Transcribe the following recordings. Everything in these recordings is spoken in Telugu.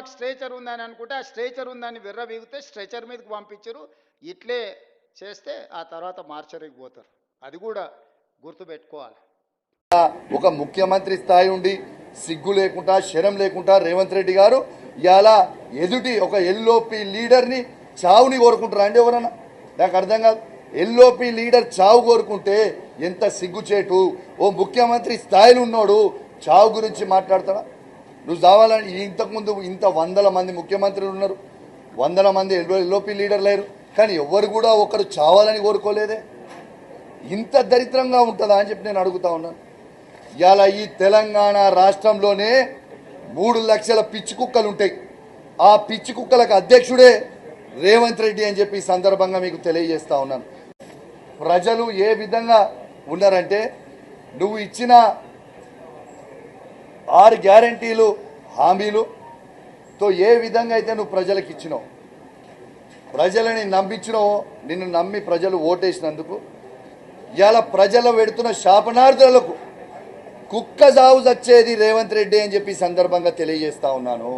మాకు స్ట్రేచర్ ఉందని అనుకుంటే ఆ స్ట్రేచర్ ఉందని విర్రవీగితే స్ట్రెచర్ మీదకి పంపించారు. ఇట్లే చేస్తే ఆ తర్వాత మార్చరికి పోతారు. అది కూడా గుర్తుపెట్టుకోవాలి. ఒక ముఖ్యమంత్రి స్థాయి ఉండి సిగ్గు లేకుండా శరం లేకుండా రేవంత్ రెడ్డి గారు ఇలా ఎదుటి ఒక ఎల్ఓపి లీడర్ని చావుని కోరుకుంటారా అండి? ఎవరన్నా నాకు అర్థం కాదు. ఎల్ఓపి లీడర్ చావు కోరుకుంటే ఎంత సిగ్గుచేటు. ఓ ముఖ్యమంత్రి స్థాయిలో ఉన్నాడు చావు గురించి మాట్లాడతాడా? నువ్వు చావాలని ఇంతకుముందు ఇంత వందల మంది ముఖ్యమంత్రులు ఉన్నారు, వందల మంది ఎల్ఓపి లీడర్లు లేరు, కానీ ఎవరు కూడా ఒకరు చావాలని కోరుకోలేదే. ఇంత దరిద్రంగా ఉంటుందా అని చెప్పి నేను అడుగుతా ఉన్నాను. ఇలా ఈ తెలంగాణ రాష్ట్రంలోనే 3 లక్షల పిచ్చి కుక్కలు ఉంటాయి. ఆ పిచ్చి కుక్కలకు అధ్యక్షుడే రేవంత్ రెడ్డి అని చెప్పి ఈ సందర్భంగా మీకు తెలియజేస్తా ఉన్నాను. ప్రజలు ఏ విధంగా ఉన్నారంటే, నువ్వు ఇచ్చిన 6 గ్యారంటీలు హామీలుతో ఏ విధంగా అయితే నువ్వు ప్రజలకు ఇచ్చినావు, ప్రజలని నమ్మించినావో, నిన్ను నమ్మి ప్రజలు ఓటేసినందుకు ఇవాళ ప్రజలు పెడుతున్న శాపనార్థులకు కుక్క సాగు చచ్చేది రేవంత్ రెడ్డి అని చెప్పి సందర్భంగా తెలియజేస్తా ఉన్నాను.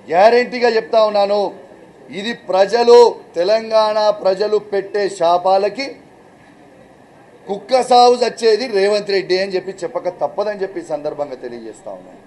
గ్యారంటీగా చెప్తా ఉన్నాను, ఇది ప్రజలు తెలంగాణ ప్రజలు పెట్టే శాపాలకి కుక్క సాగు చచ్చేది రేవంత్ రెడ్డి అని చెప్పి చెప్పక తప్పదని చెప్పి సందర్భంగా తెలియజేస్తా ఉన్నాను.